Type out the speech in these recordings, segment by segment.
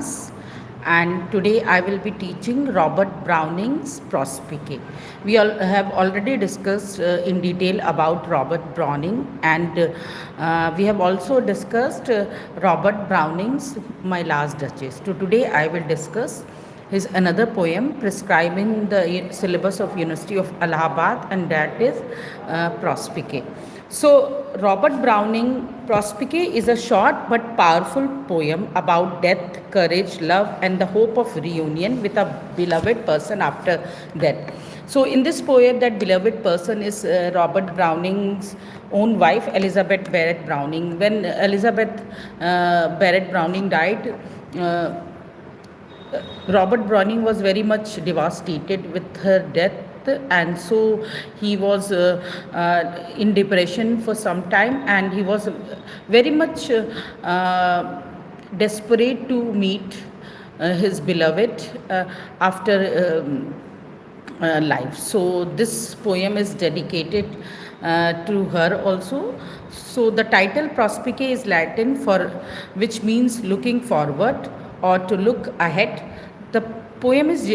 Thomas, and today I will be teaching Robert Browning's Prospice. We all have already discussed in detail about Robert Browning, and we have also discussed Robert Browning's My Last Duchess. So today I will discuss his another poem prescribing the syllabus of University of Allahabad, and that is Prospice. So, Robert Browning, Prospice is a short but powerful poem about death, courage, love, and the hope of reunion with a beloved person after death. So, in this poem, that beloved person is Robert Browning's own wife, Elizabeth Barrett Browning. When Elizabeth Barrett Browning died, Robert Browning was very much devastated with her death, and so he was in depression for some time, and he was very much desperate to meet his beloved after life. So this poem is dedicated to her also. So the title Prospice is Latin for which means looking forward or to look ahead. The poem is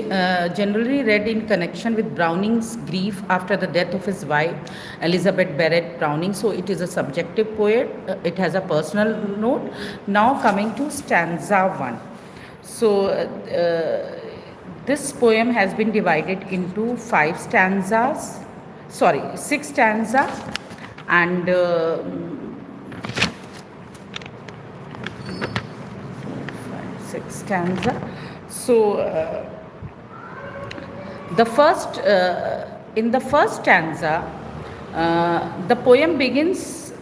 generally read in connection with Browning's grief after the death of his wife, Elizabeth Barrett Browning. So it is a subjective poem. It has a personal note. Now coming to stanza 1. So this poem has been divided into 6 stanzas, and 6 stanza. So in the first stanza, the poem begins.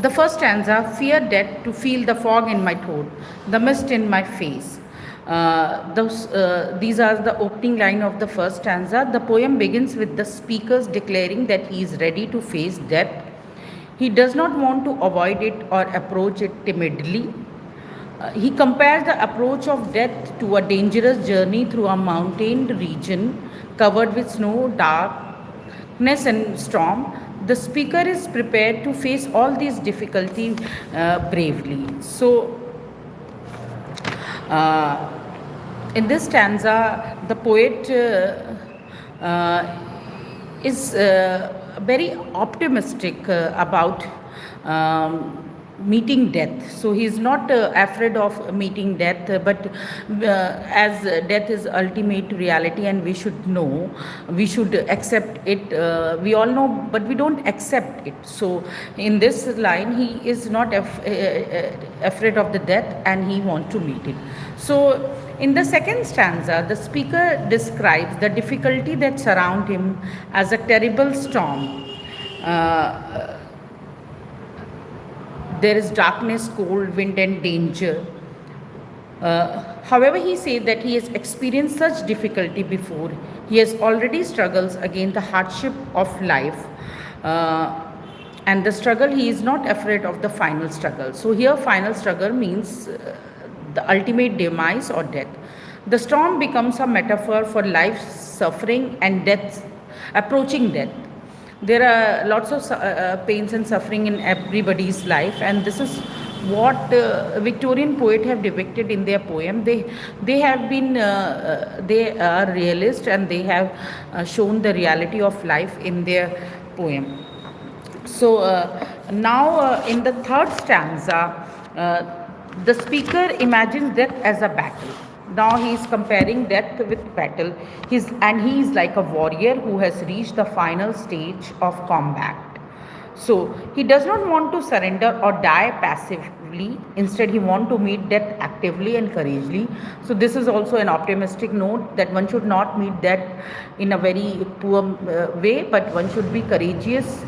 The first stanza: fear death to feel the fog in my throat, the mist in my face. These are the opening line of the first stanza. The poem begins with the speakers declaring that he is ready to face death. He does not want to avoid it or approach it timidly. He compares the approach of death to a dangerous journey through a mountain region covered with snow, darkness, and storm. The speaker is prepared to face all these difficulties bravely. So, in this stanza, the poet is very optimistic about meeting death. So he is not afraid of meeting death, but as death is ultimate reality and we should know, we should accept it. We all know, but we don't accept it. So in this line, he is not afraid of the death and he wants to meet it. So in the second stanza, the speaker describes the difficulty that surround him as a terrible storm. There is darkness, cold, wind, and danger. However, he says that he has experienced such difficulty before. He has already struggles against the hardship of life. And the struggle, he is not afraid of the final struggle. So here final struggle means the ultimate demise or death. The storm becomes a metaphor for life's suffering and death, approaching death. There are lots of pains and suffering in everybody's life, and this is what Victorian poets have depicted in their poem. They have been they are realist, and they have shown the reality of life in their poem. So now in the third stanza, the speaker imagines death as a battle. Now he is comparing death with battle. He is like a warrior who has reached the final stage of combat. So he does not want to surrender or die passively. Instead, he wants to meet death actively and courageously. So this is also an optimistic note that one should not meet death in a very poor way, but one should be courageous.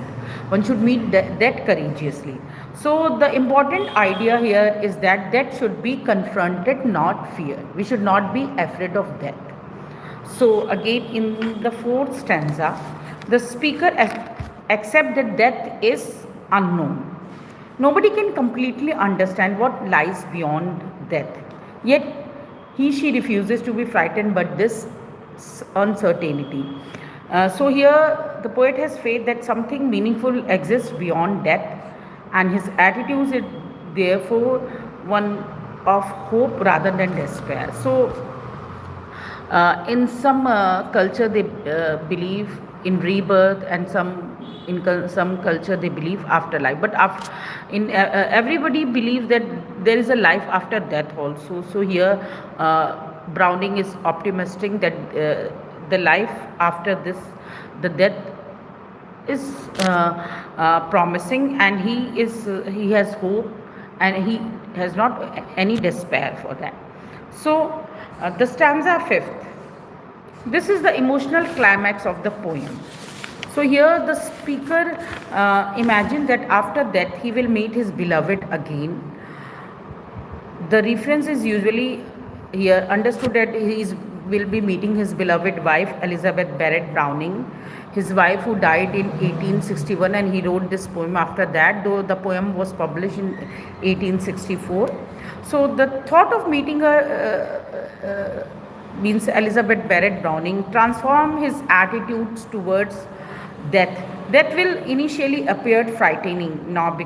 One should meet death courageously. So the important idea here is that death should be confronted, not feared. We should not be afraid of death. So again in the fourth stanza, the speaker accepts that death is unknown. Nobody can completely understand what lies beyond death. Yet she refuses to be frightened by this uncertainty. So here the poet has faith that something meaningful exists beyond death, and his attitude is therefore one of hope rather than despair. So in some culture they believe in rebirth, and some culture they believe afterlife. But everybody believes that there is a life after death also. So here Browning is optimistic that the life after this, the death, is promising, and he has hope, and he has not any despair for that. So the stanza fifth, this is the emotional climax of the poem. So here the speaker imagines that after death he will meet his beloved again. The reference is usually here understood that will be meeting his beloved wife Elizabeth Barrett Browning, his wife who died in 1861, and he wrote this poem after that, though the poem was published in 1864. So the thought of meeting her means Elizabeth Barrett Browning transform his attitudes towards death. Death will initially appear frightening, now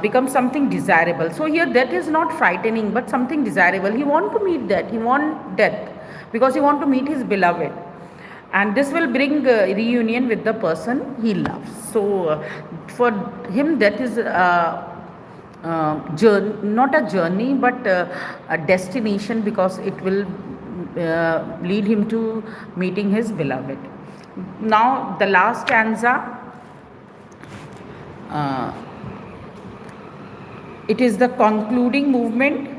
become something desirable. So here death is not frightening but something desirable. He want to meet that. He want death because he want to meet his beloved, and this will bring reunion with the person he loves. So for him death is not a journey but a destination, because it will lead him to meeting his beloved. Now the last stanza, it is the concluding movement.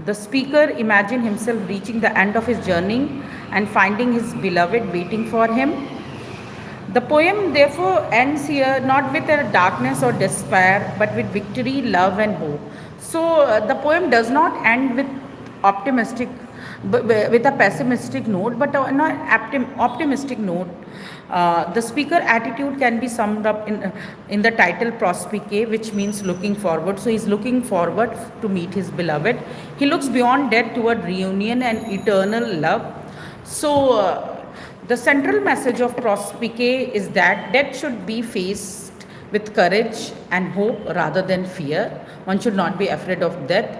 The speaker imagines himself reaching the end of his journey and finding his beloved waiting for him. The poem therefore ends here not with a darkness or despair, but with victory, love and hope. So the poem does not end with optimistic, with a pessimistic note, but on an optimistic note. The speaker attitude can be summed up in the title Prospice, which means looking forward. So he's looking forward to meet his beloved. He looks beyond death toward reunion and eternal love. So the central message of Prospice is that death should be faced with courage and hope rather than fear. One should not be afraid of death.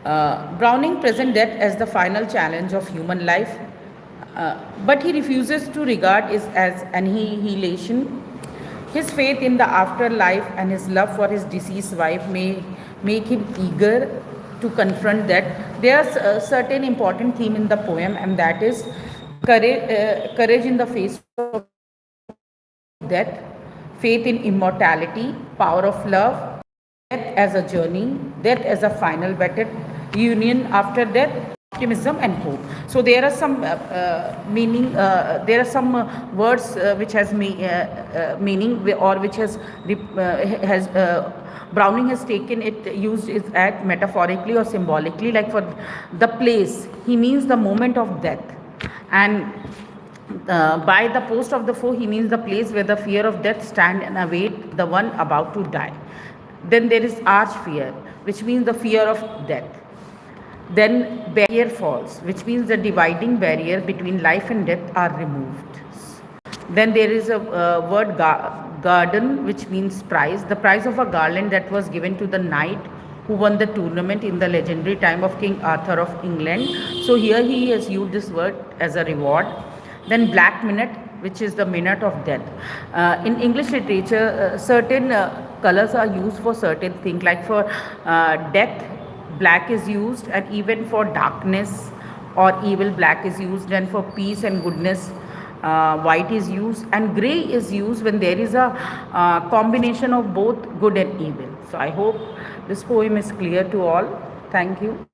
Browning presents death as the final challenge of human life, but he refuses to regard it as annihilation. His faith in the afterlife and his love for his deceased wife may make him eager to confront that. There's a certain important theme in the poem, and that is courage in the face of death, faith in immortality, power of love, death as a journey, death as a final battle, union after death, optimism and hope. So there are some meaning. There are some words which has meaning, or which has Browning has taken it, used it at metaphorically or symbolically. Like for the place, he means the moment of death, and by the post of the foe, he means the place where the fear of death stand and await the one about to die. Then there is arch fear, which means the fear of death. Then barrier falls, which means the dividing barrier between life and death are removed. Then there is a word garden, which means prize. The prize of a garland that was given to the knight who won the tournament in the legendary time of King Arthur of England. So here he has used this word as a reward. Then black minute, which is the minute of death. In English literature, certain colors are used for certain things. Like for death, black is used, and even for darkness or evil, black is used, and for peace and goodness, white is used, and grey is used when there is a combination of both good and evil. So I hope this poem is clear to all. Thank you.